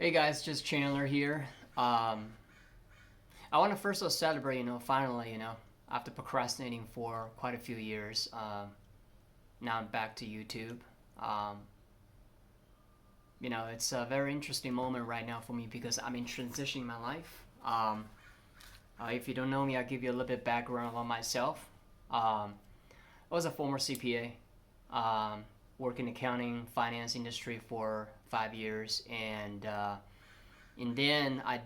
Hey guys, just Chandler here. I want to first of all celebrate, finally, after procrastinating for quite a few years, now I'm back to YouTube. Um, it's a very interesting moment right now for me because I'm in transitioning my life. If you don't know me, I'll give you a little bit background on myself. I was a former CPA, worked in accounting, finance industry for 5 years, and then I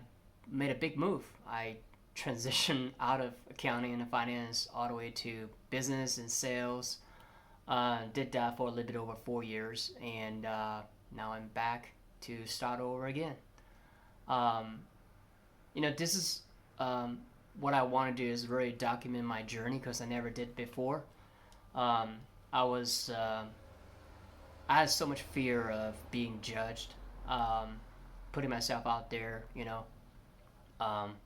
made a big move. I transitioned out of accounting and finance all the way to business and sales. Did that for a little bit over 4 years, and now I'm back to start over again. Um, this is what I want to do is really document my journey because I never did before. Um, I was I had so much fear of being judged, putting myself out there, Um,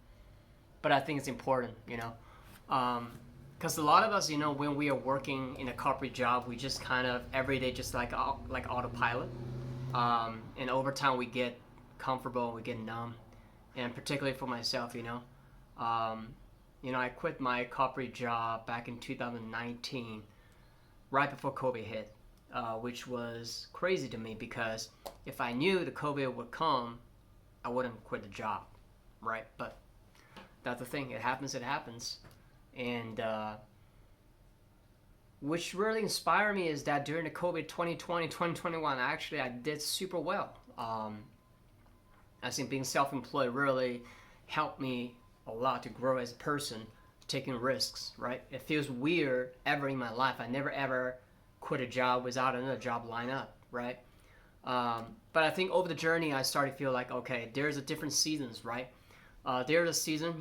but I think it's important, because a lot of us, when we are working in a corporate job, we just kind of every day just like autopilot, and over time we get comfortable, we get numb, and particularly for myself, I quit my corporate job back in 2019, right before COVID hit, which was crazy to me because if I knew the COVID would come, I wouldn't quit the job, right? But that's the thing. It happens. It happens, and which really inspired me is that during the COVID 2020, 2021, actually I did super well. I think being self-employed really helped me a lot to grow as a person, taking risks. Right? It feels weird ever in my life. I never ever quit a job without another job lined up. Right? But I think over the journey, I started to feel like, okay, there's a different seasons, right? There's a season,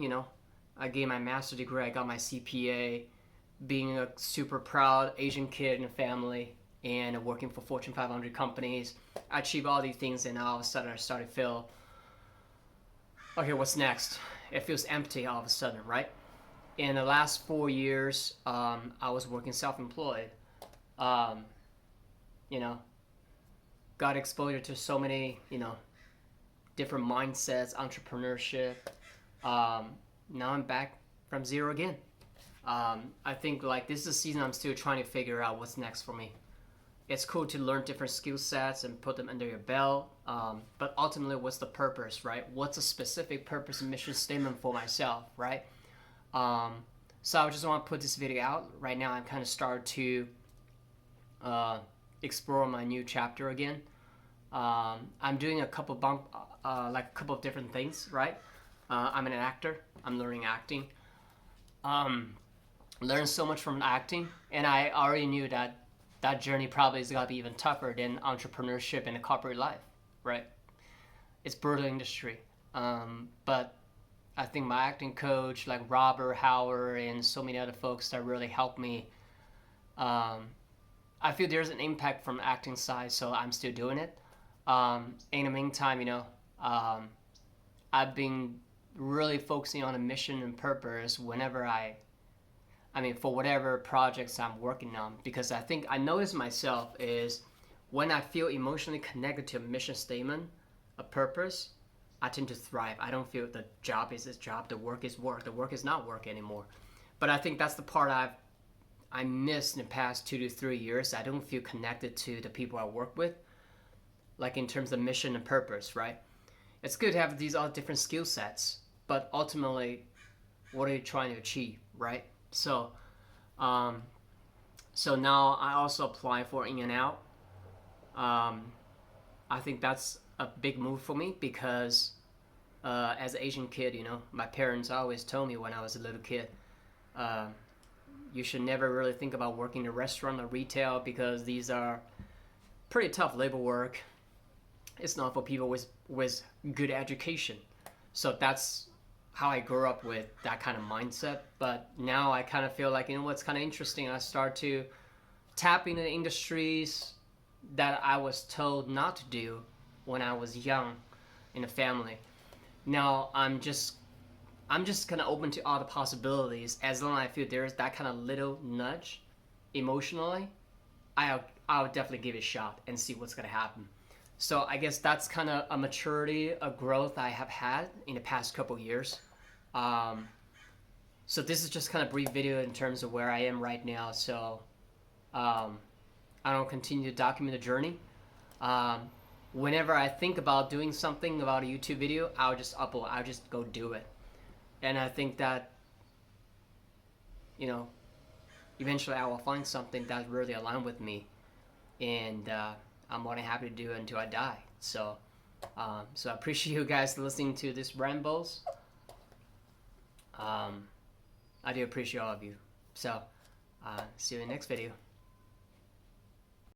I gained my master's degree, I got my CPA, being a super proud Asian kid in a family, and working for Fortune 500 companies. I achieved all these things, and all of a sudden I started to feel, okay, what's next? It feels empty all of a sudden, right? In the last 4 years, I was working self-employed. Um, you know, got exposure to so many, different mindsets, entrepreneurship. Now I'm back from zero again. I think like this is a season I'm still trying to figure out what's next for me. It's cool to learn different skill sets and put them under your belt, but ultimately, what's the purpose, right? What's a specific purpose and mission statement for myself, right? Um, so I just want to put this video out right now. I'm kind of start to uh, explore my new chapter again. I'm doing a couple like a couple of different things, right? I'm an actor. I'm learning acting. Um, Learned so much from acting, and I already knew that that journey probably is gonna be even tougher than entrepreneurship and a corporate life, right? It's brutal industry, but I think my acting coach, like Robert Howard, and so many other folks that really helped me. Um, I feel there's an impact from acting side, so I'm still doing it. In the meantime, I've been really focusing on a mission and purpose whenever I mean, for whatever projects I'm working on, because I think I notice myself is when I feel emotionally connected to a mission statement, a purpose, I tend to thrive. I don't feel the job is this job, the work is work, the work is not work anymore. But I think that's the part I missed in the past 2 to 3 years. I don't feel connected to the people I work with, like in terms of mission and purpose, right? It's good to have these all different skill sets, but ultimately, what are you trying to achieve, right? So, um, so now I also apply for In and Out. Um, I think that's a big move for me because as an Asian kid, my parents always told me when I was a little kid, uh, you should never really think about working in a restaurant or retail because these are pretty tough labor work. It's not for people with good education. So that's how I grew up with that kind of mindset. But now I kind of feel like, what's kind of interesting. I start to tap into the industries that I was told not to do when I was young in the family. Now I'm just kind of open to all the possibilities as long as I feel there's that kind of little nudge emotionally. I'll definitely give it a shot and see what's gonna happen. So I guess that's kind of a maturity, a growth I have had in the past couple years. Um, so this is just kind of brief video in terms of where I am right now. So um, I don't continue to document the journey. Um, Whenever I think about doing something about a YouTube video, I'll just upload. I'll just go do it. And I think that, you know, eventually I will find something that really aligns with me, and I'm more than happy to do it until I die. So, so I appreciate you guys listening to this rambles. I do appreciate all of you. So, see you in the next video.